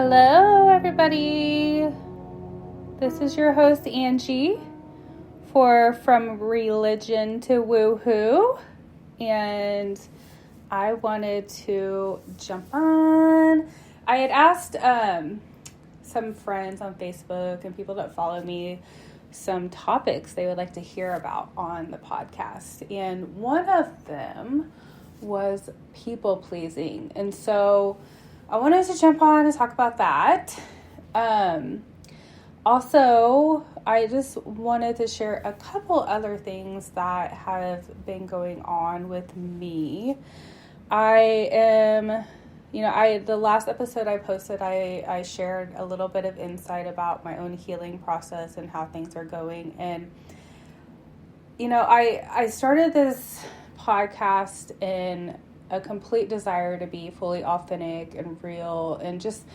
Hello, everybody. This is your host, Angie, for From Religion to Woohoo. And I wanted to jump on. I had asked some friends on Facebook and people that follow me some topics they would like to hear about on the podcast. And one of them was people pleasing. And so I wanted to jump on and talk about that. Also, I just wanted to share a couple other things that have been going on with me. The last episode I posted, I shared a little bit of insight about my own healing process and how things are going. And, I started this podcast in a complete desire to be fully authentic and real and just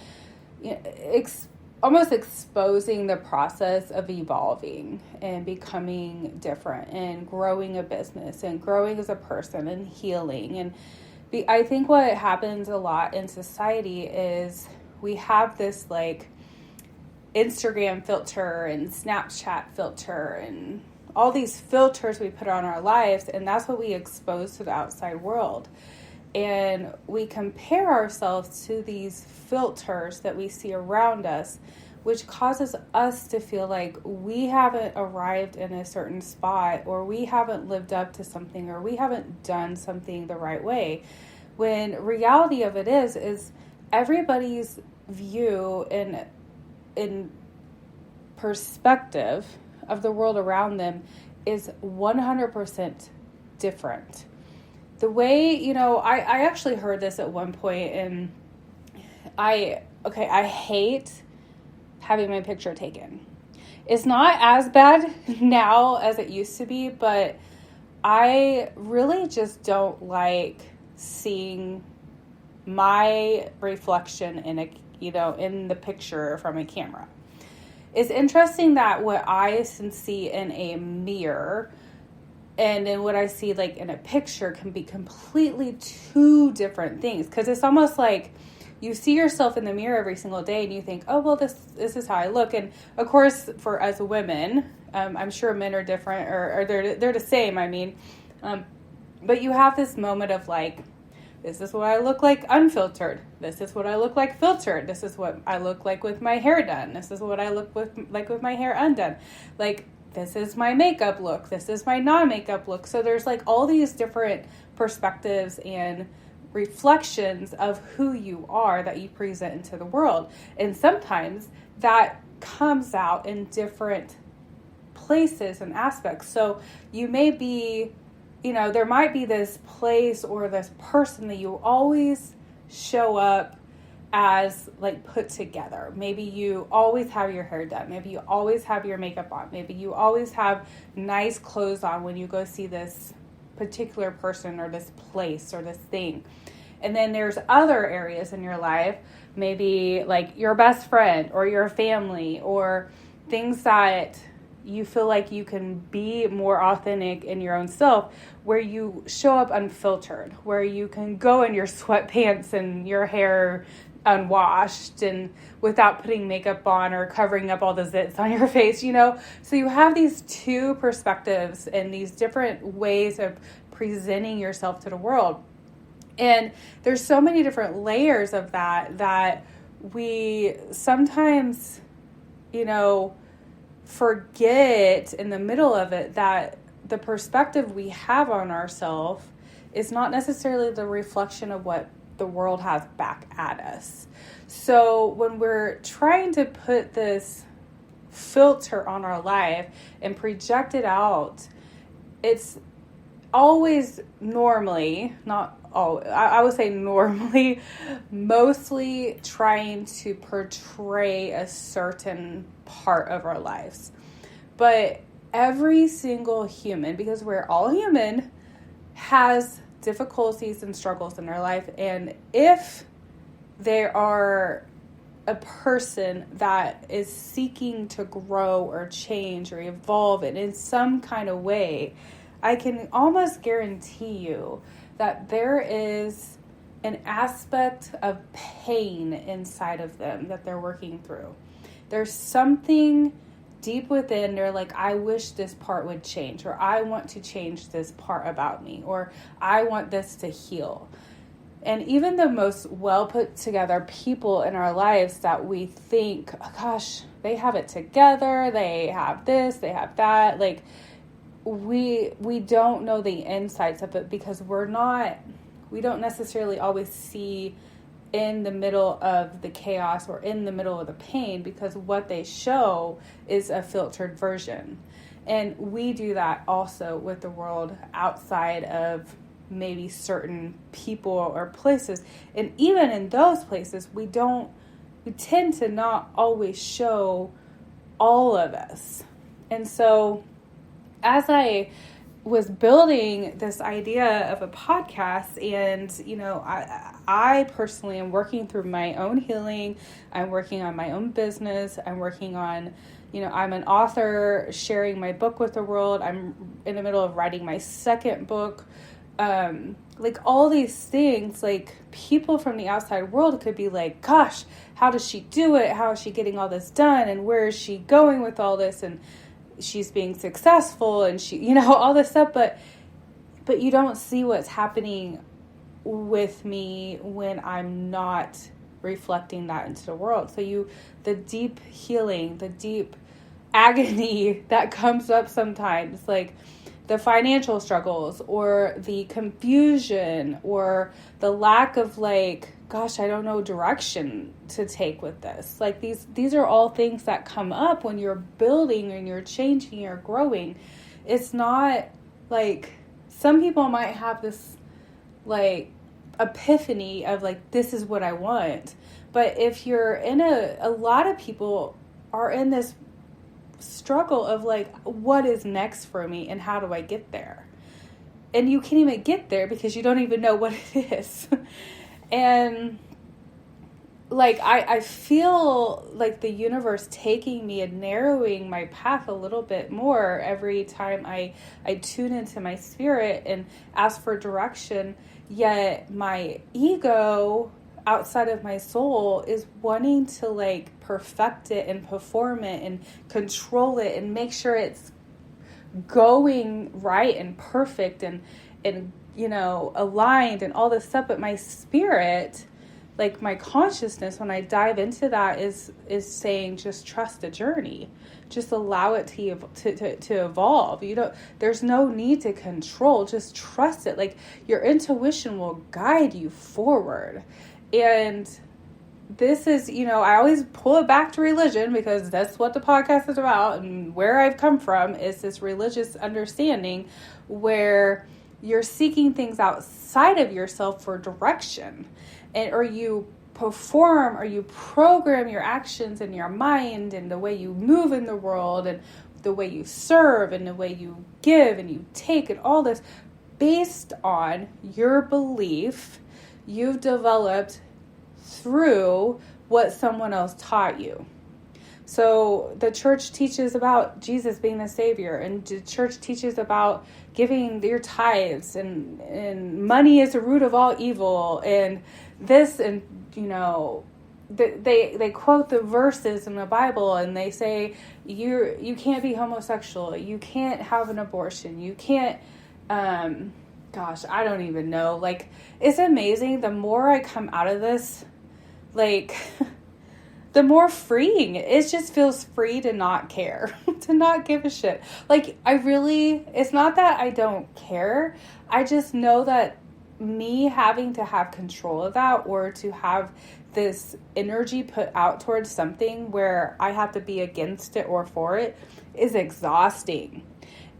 almost exposing the process of evolving and becoming different and growing a business and growing as a person and healing. And I think what happens a lot in society is we have this like Instagram filter and Snapchat filter and all these filters we put on our lives, and that's what we expose to the outside world. And we compare ourselves to these filters that we see around us, which causes us to feel like we haven't arrived in a certain spot, or we haven't lived up to something, or we haven't done something the right way. When reality of it is everybody's view in perspective of the world around them is 100% different. The way, I actually heard this at one point, and I hate having my picture taken. It's not as bad now as it used to be, but I really just don't like seeing my reflection in the picture from a camera. It's interesting that what I see in a mirror and then what I see like in a picture can be completely two different things. Because it's almost like you see yourself in the mirror every single day and you think, oh, well, this is how I look. And of course, for us women, I'm sure men are different or they're the same. But you have this moment of like, this is what I look like unfiltered. This is what I look like filtered. This is what I look like with my hair done. This is what I look like with my hair undone. Like, this is my makeup look. This is my non-makeup look. So there's like all these different perspectives and reflections of who you are that you present into the world. And sometimes that comes out in different places and aspects. So you may be, there might be this place or this person that you always show up as like put together. Maybe you always have your hair done. Maybe you always have your makeup on. Maybe you always have nice clothes on when you go see this particular person or this place or this thing. And then there's other areas in your life, maybe like your best friend or your family or things that you feel like you can be more authentic in your own self, where you show up unfiltered, where you can go in your sweatpants and your hair unwashed and without putting makeup on or covering up all the zits on your face, So you have these two perspectives and these different ways of presenting yourself to the world. And there's so many different layers of that we sometimes, forget in the middle of it that the perspective we have on ourselves is not necessarily the reflection of what the world has back at us. So when we're trying to put this filter on our life and project it out, it's always normally, not all, I would say normally, mostly trying to portray a certain part of our lives. But every single human, because we're all human, has difficulties and struggles in their life. And if they are a person that is seeking to grow or change or evolve in some kind of way, I can almost guarantee you that there is an aspect of pain inside of them that they're working through. There's something deep within, they're like, I wish this part would change, or I want to change this part about me, or I want this to heal. And even the most well put together people in our lives that we think, oh, gosh, they have it together, they have this, they have that, like we don't know the insights of it because we don't necessarily always see in the middle of the chaos or in the middle of the pain, because what they show is a filtered version. And we do that also with the world outside of maybe certain people or places. And even in those places, we tend to not always show all of us. And so as I was building this idea of a podcast, and I personally am working through my own healing. I'm working on my own business. I'm working on, I'm an author sharing my book with the world. I'm in the middle of writing my second book. Like all these things, like people from the outside world could be like, gosh, how does she do it? How is she getting all this done? And where is she going with all this? And she's being successful and she, all this stuff, but you don't see what's happening with me when I'm not reflecting that into the world. So the deep healing, the deep agony that comes up sometimes, like the financial struggles or the confusion or the lack of gosh, I don't know direction to take with this. Like these are all things that come up when you're building and you're changing, you're growing. It's not like some people might have this epiphany of this is what I want. But if you're in a lot of people are in this struggle of what is next for me and how do I get there? And you can't even get there because you don't even know what it is. And I feel like the universe taking me and narrowing my path a little bit more every time I tune into my spirit and ask for direction. Yet my ego outside of my soul is wanting to perfect it and perform it and control it and make sure it's going right and perfect and aligned and all this stuff. But my spirit, my consciousness, when I dive into that is saying, just trust the journey, just allow it to evolve. There's no need to control, just trust it. Your intuition will guide you forward. And this is, I always pull it back to religion because that's what the podcast is about. And where I've come from is this religious understanding where you're seeking things outside of yourself for direction. Or you perform or you program your actions in your mind and the way you move in the world and the way you serve and the way you give and you take and all this based on your belief you've developed through what someone else taught you. So the church teaches about Jesus being the Savior, and the church teaches about giving your tithes, and money is the root of all evil, and this, and they quote the verses in the Bible, and they say you can't be homosexual, you can't have an abortion, you can't. Gosh, I don't even know. It's amazing. The more I come out of this, the more freeing. It just feels free to not care, to not give a shit. It's not that I don't care. I just know that me having to have control of that or to have this energy put out towards something where I have to be against it or for it is exhausting.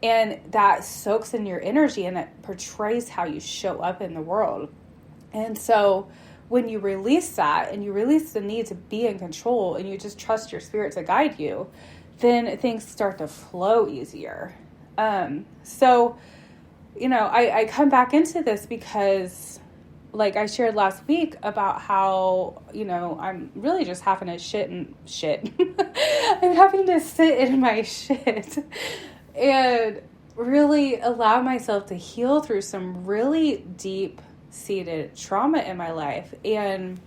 And that soaks in your energy and it portrays how you show up in the world. And so when you release that and you release the need to be in control and you just trust your spirit to guide you, then things start to flow easier. So I come back into this because I shared last week about how, I'm really just having to shit. I'm having to sit in my shit and really allow myself to heal through some really deep seated trauma in my life. And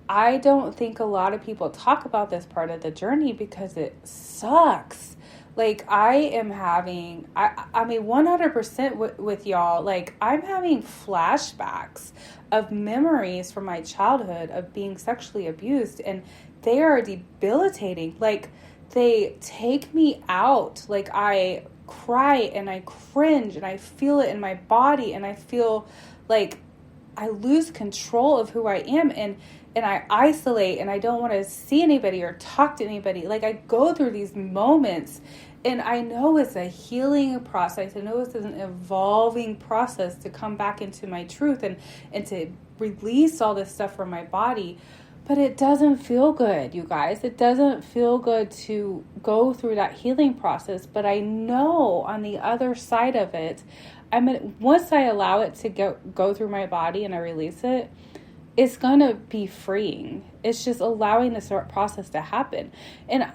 I don't think a lot of people talk about this part of the journey because it sucks. Like, I am having, I mean, 100% with y'all, like, I'm having flashbacks of memories from my childhood of being sexually abused, and they are debilitating. Like, they take me out. Like, I cry and I cringe and I feel it in my body, and I feel like I lose control of who I am, and I isolate, and I don't want to see anybody or talk to anybody. Like, I go through these moments, and I know it's a healing process. I know it's an evolving process to come back into my truth and to release all this stuff from my body. But it doesn't feel good, you guys. It doesn't feel good to go through that healing process. But I know on the other side of it, once I allow it to go through my body and I release it, it's going to be freeing. It's just allowing this process to happen. And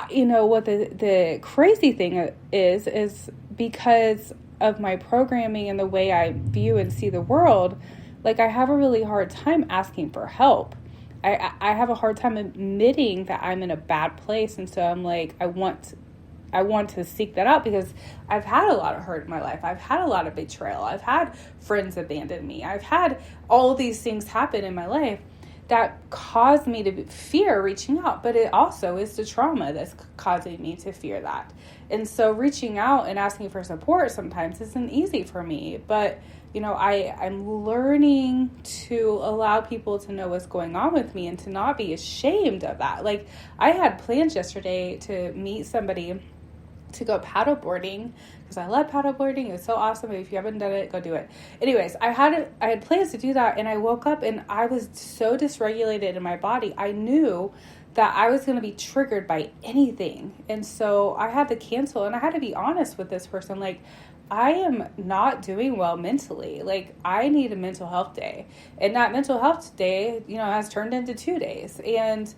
you know what the crazy thing is because of my programming and the way I view and see the world, like, I have a really hard time asking for help. I have a hard time admitting that I'm in a bad place. And so I'm like, I want to seek that out because I've had a lot of hurt in my life. I've had a lot of betrayal. I've had friends abandon me. I've had all these things happen in my life that caused me to fear reaching out. But it also is the trauma that's causing me to fear that. And so reaching out and asking for support sometimes isn't easy for me. But, you know, I'm learning to allow people to know what's going on with me and to not be ashamed of that. Like, I had plans yesterday to meet somebody to go paddleboarding because I love paddleboarding. It's so awesome. If you haven't done it, go do it. Anyways, I had plans to do that, and I woke up and I was so dysregulated in my body. I knew that I was going to be triggered by anything. And so I had to cancel, and I had to be honest with this person. Like, I am not doing well mentally. Like, I need a mental health day. And that mental health day, you know, has turned into 2 days. And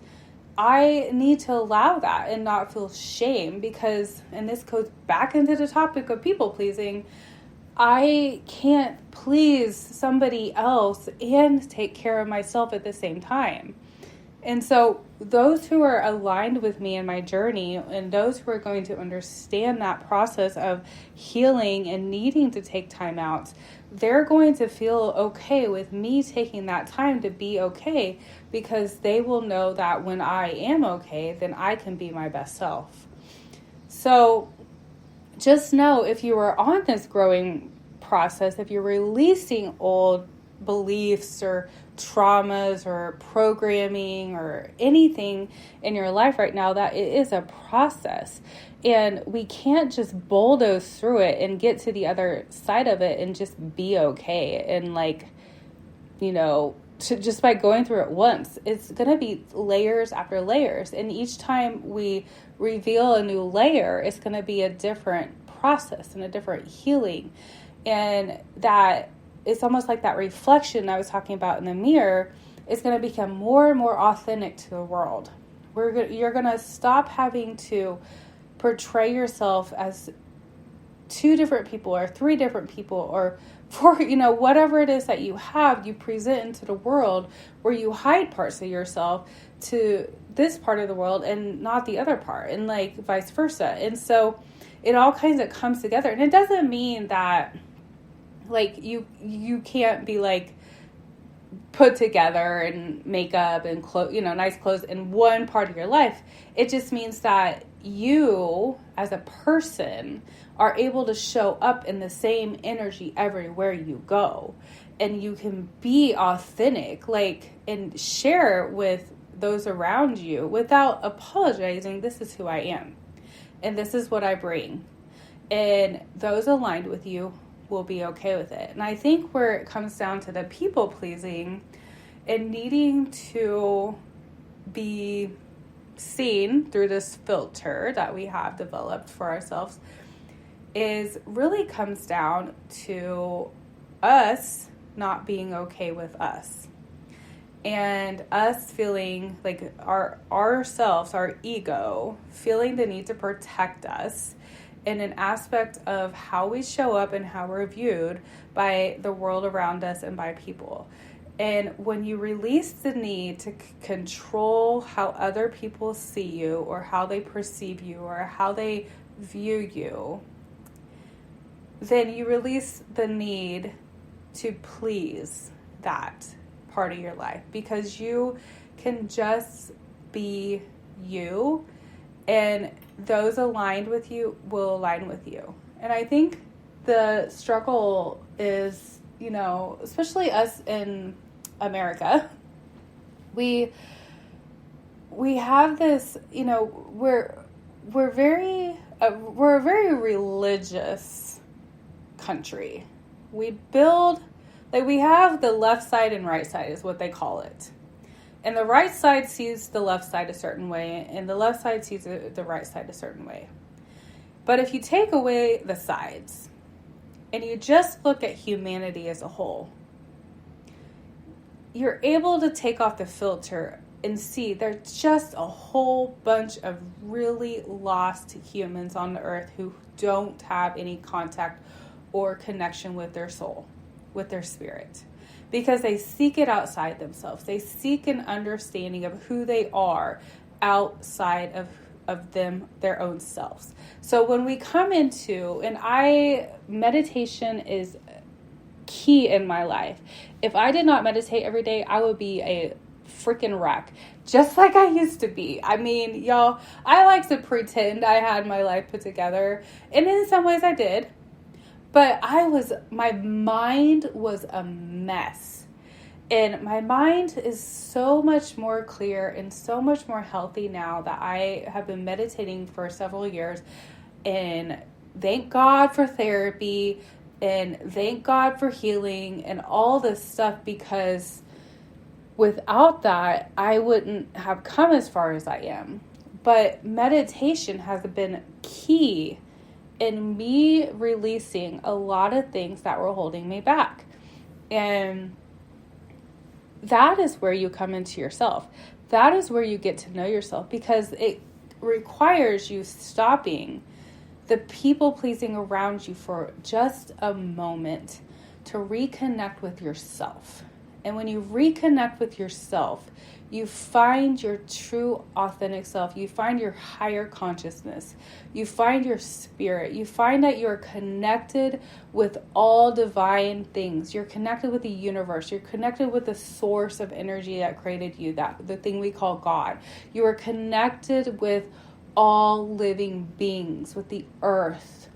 I need to allow that and not feel shame because, and this goes back into the topic of people pleasing, I can't please somebody else and take care of myself at the same time. And so those who are aligned with me in my journey and those who are going to understand that process of healing and needing to take time out, they're going to feel okay with me taking that time to be okay because they will know that when I am okay, then I can be my best self. So just know if you are on this growing process, if you're releasing old beliefs or traumas or programming or anything in your life right now, that it is a process, and we can't just bulldoze through it and get to the other side of it and just be okay. And like, you know, just by going through it once, it's going to be layers after layers. And each time we reveal a new layer, it's going to be a different process and a different healing. And that it's almost like that reflection I was talking about in the mirror is going to become more and more authentic to the world. You're going to stop having to portray yourself as 2 different people or 3 different people or 4, you know, whatever it is that you have, you present into the world where you hide parts of yourself to this part of the world and not the other part, and like vice versa. And so it all kinds of comes together. And it doesn't mean that like you can't be like put together and makeup and nice clothes in one part of your life. It just means that you as a person are able to show up in the same energy everywhere you go, and you can be authentic, like, and share with those around you without apologizing. This is who I am, and this is what I bring, and those aligned with you will be okay with it. And I think where it comes down to the people pleasing and needing to be seen through this filter that we have developed for ourselves is really comes down to us not being okay with us, and us feeling like our ego feeling the need to protect us in an aspect of how we show up and how we're viewed by the world around us and by people. And when you release the need to control how other people see you or how they perceive you or how they view you, then you release the need to please that part of your life, because you can just be you, and those aligned with you will align with you. And I think the struggle is, especially us in America, we have this, we're a very religious country. We have the left side and right side is what they call it. And the right side sees the left side a certain way, and the left side sees the right side a certain way. But if you take away the sides and you just look at humanity as a whole, you're able to take off the filter and see there's just a whole bunch of really lost humans on the earth who don't have any contact or connection with their soul, with their spirit, because they seek it outside themselves. They seek an understanding of who they are outside of them, their own selves. So when we come into, meditation is key in my life. If I did not meditate every day, I would be a freaking wreck, just like I used to be. I mean, y'all, I like to pretend I had my life put together, and in some ways I did. But my mind was a mess. And my mind is so much more clear and so much more healthy now that I have been meditating for several years. And thank God for therapy, and thank God for healing and all this stuff, because without that, I wouldn't have come as far as I am. But meditation has been key in me releasing a lot of things that were holding me back. And that is where you come into yourself. That is where you get to know yourself, because it requires you stopping the people pleasing around you for just a moment to reconnect with yourself. And when you reconnect with yourself, you find your true authentic self. You find your higher consciousness. You find your spirit. You find that you're connected with all divine things. You're connected with the universe. You're connected with the source of energy that created you, that the thing we call God. You are connected with all living beings, with the earth,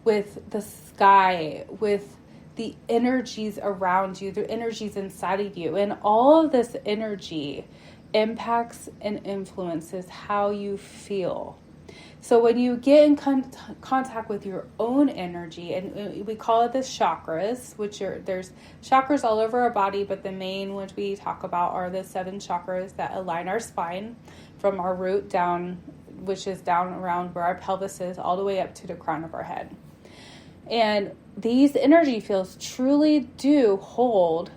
with the sky, with the energies around you, the energies inside of you. And all of this energy impacts and influences how you feel. So when you get in contact with your own energy, and we call it the chakras, there's chakras all over our body, but the main ones we talk about are the 7 chakras that align our spine from our root down, which is down around where our pelvis is, all the way up to the crown of our head. And these energy fields truly do hold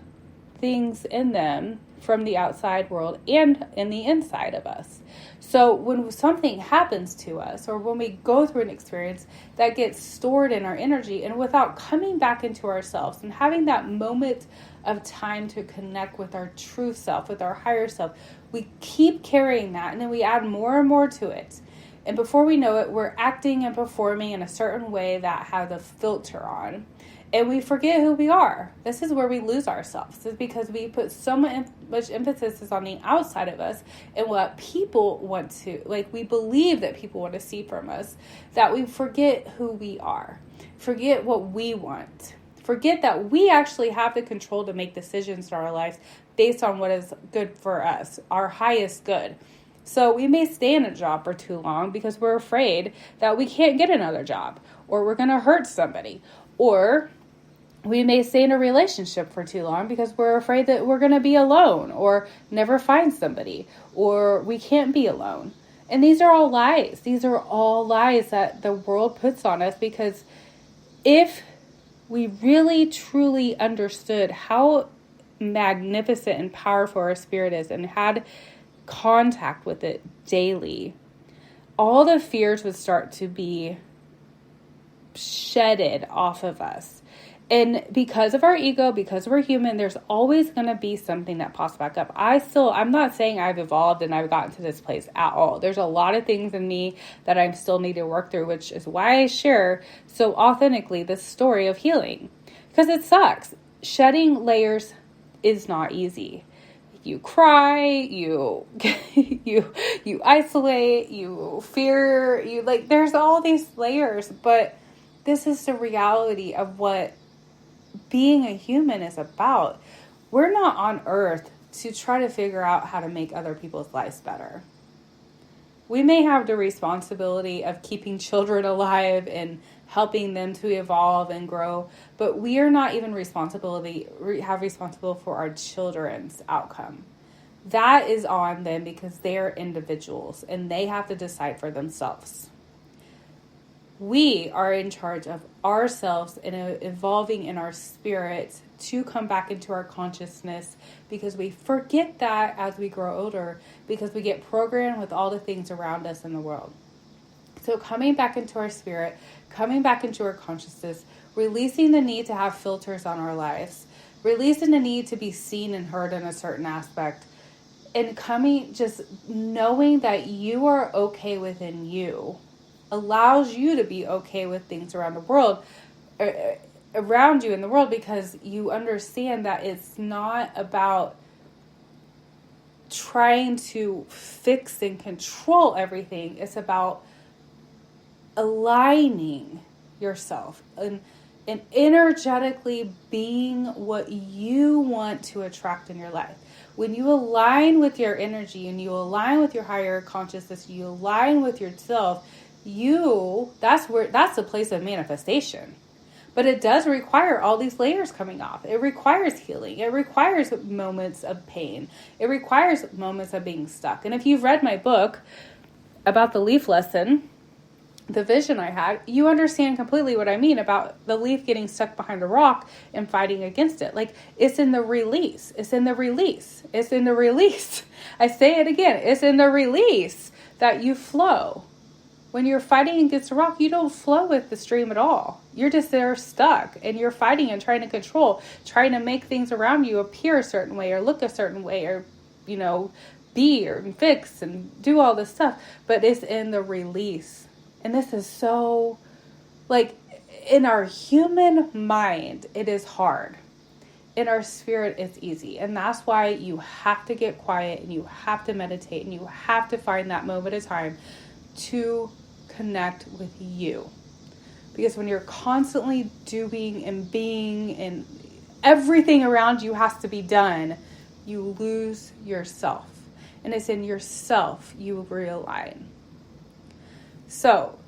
things in them from the outside world and in the inside of us. So when something happens to us, or when we go through an experience, that gets stored in our energy, and without coming back into ourselves and having that moment of time to connect with our true self, with our higher self, we keep carrying that, and then we add more and more to it. And before we know it, we're acting and performing in a certain way that has a filter on. And we forget who we are. This is where we lose ourselves. It's because we put so much emphasis on the outside of us and what people want to, we believe that people want to see from us, that we forget who we are. Forget what we want. Forget that we actually have the control to make decisions in our lives based on what is good for us, our highest good. So we may stay in a job for too long because we're afraid that we can't get another job, or we're going to hurt somebody. Or we may stay in a relationship for too long because we're afraid that we're going to be alone or never find somebody, or we can't be alone. And these are all lies. These are all lies that the world puts on us, because if we really truly understood how magnificent and powerful our spirit is and had contact with it daily, all the fears would start to be shedded off of us. And because of our ego, because we're human, there's always going to be something that pops back up. I'm not saying I've evolved and I've gotten to this place at all. There's a lot of things in me that I still need to work through, which is why I share so authentically this story of healing. Because it sucks. Shedding layers is not easy. You cry, you isolate, you fear, there's all these layers, but this is the reality of what being a human is about. We're not on earth to try to figure out how to make other people's lives better. We may have the responsibility of keeping children alive and helping them to evolve and grow, but we are not even responsible for our children's outcome. That is on them because they're individuals and they have to decide for themselves. We are in charge of ourselves and evolving in our spirit to come back into our consciousness, because we forget that as we grow older, because we get programmed with all the things around us in the world. So coming back into our spirit, coming back into our consciousness, releasing the need to have filters on our lives, releasing the need to be seen and heard in a certain aspect, and just knowing that you are okay within you allows you to be okay with things around the world, around you in the world, because you understand that it's not about trying to fix and control everything. It's about aligning yourself and energetically being what you want to attract in your life. When you align with your energy and you align with your higher consciousness, you align with yourself, that's the place of manifestation. But it does require all these layers coming off. It requires healing. It requires moments of pain. It requires moments of being stuck. And if you've read my book about the leaf lesson, the vision I had, you understand completely what I mean about the leaf getting stuck behind a rock and fighting against it. It's in the release. It's in the release. It's in the release. I say it again. It's in the release that you flow. When you're fighting against a rock, you don't flow with the stream at all. You're just there stuck, and you're fighting and trying to control, trying to make things around you appear a certain way or look a certain way, or, be or fix and do all this stuff. But it's in the release. And this is so, in our human mind, it is hard. In our spirit, it's easy. And that's why you have to get quiet and you have to meditate and you have to find that moment of time to connect with you. Because when you're constantly doing and being and everything around you has to be done, you lose yourself. And it's in yourself you realign. So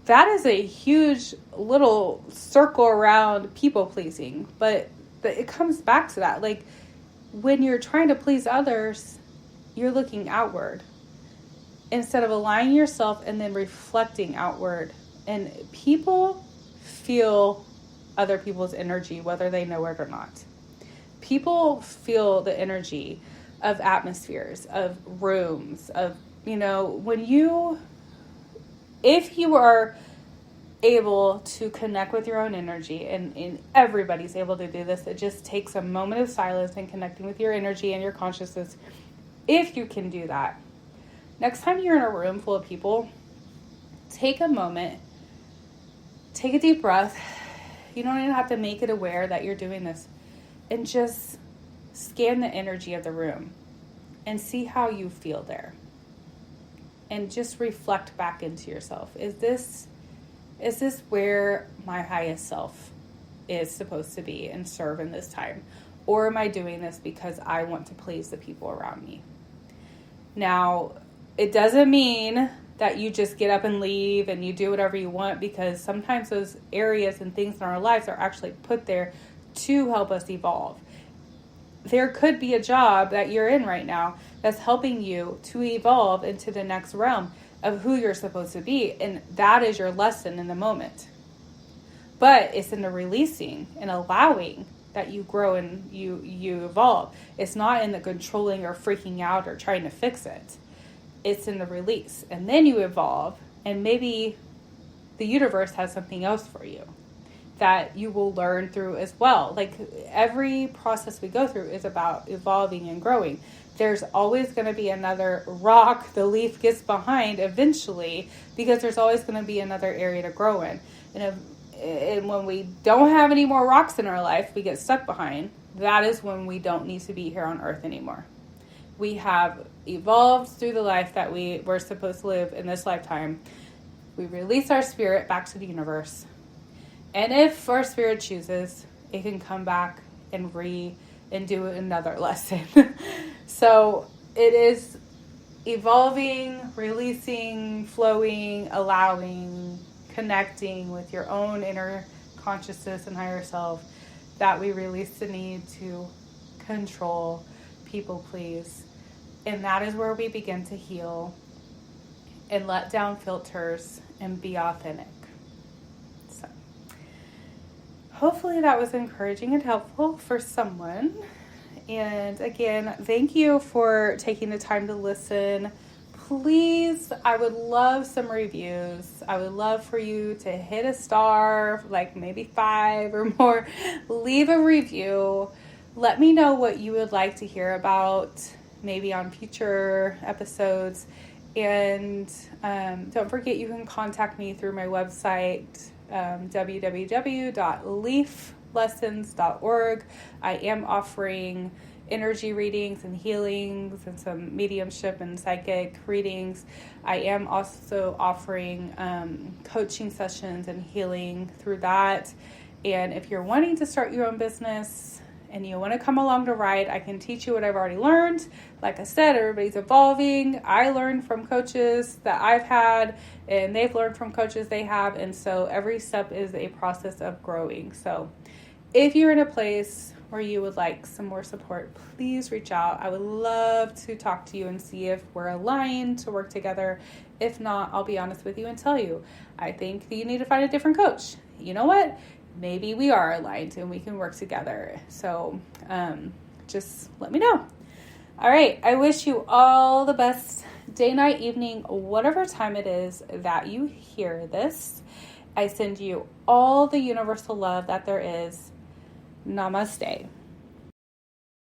that is a huge little circle around people pleasing, but it comes back to that. When you're trying to please others, you're looking outward instead of aligning yourself and then reflecting outward. And people feel other people's energy, whether they know it or not. People feel the energy of atmospheres, of rooms, of, if you are able to connect with your own energy, and everybody's able to do this, it just takes a moment of silence and connecting with your energy and your consciousness. If you can do that, next time you're in a room full of people, take a moment, take a deep breath. You don't even have to make it aware that you're doing this, and just scan the energy of the room and see how you feel there. And just reflect back into yourself. Is this where my highest self is supposed to be and serve in this time? Or am I doing this because I want to please the people around me? Now, it doesn't mean that you just get up and leave and you do whatever you want, because sometimes those areas and things in our lives are actually put there to help us evolve. There could be a job that you're in right now that's helping you to evolve into the next realm of who you're supposed to be. And that is your lesson in the moment. But it's in the releasing and allowing that you grow and you evolve. It's not in the controlling or freaking out or trying to fix it. It's in the release. And then you evolve, and maybe the universe has something else for you that you will learn through as well. Like, every process we go through is about evolving and growing. There's always going to be another rock the leaf gets behind eventually, because there's always going to be another area to grow in. And when we don't have any more rocks in our life, we get stuck behind. That is when we don't need to be here on earth anymore. We have evolved through the life that we were supposed to live in this lifetime. We release our spirit back to the universe. And if our spirit chooses, it can come back and do another lesson. So it is evolving, releasing, flowing, allowing, connecting with your own inner consciousness and higher self that we release the need to control, people please. And that is where we begin to heal and let down filters and be authentic. So hopefully that was encouraging and helpful for someone. And again, thank you for taking the time to listen. Please, I would love some reviews. I would love for you to hit a star, like maybe 5 or more. Leave a review. Let me know what you would like to hear about, maybe on future episodes. And don't forget, you can contact me through my website, www.leaflessons.org. I am offering energy readings and healings and some mediumship and psychic readings. I am also offering coaching sessions and healing through that. And if you're wanting to start your own business and you want to come along to ride, I can teach you what I've already learned. Like I said, everybody's evolving. I learned from coaches that I've had, and they've learned from coaches they have. And so every step is a process of growing. So if you're in a place where you would like some more support, please reach out. I would love to talk to you and see if we're aligned to work together. If not, I'll be honest with you and tell you, I think that you need to find a different coach. You know what? Maybe we are aligned and we can work together. So just let me know. All right. I wish you all the best day, night, evening, whatever time it is that you hear this. I send you all the universal love that there is. Namaste.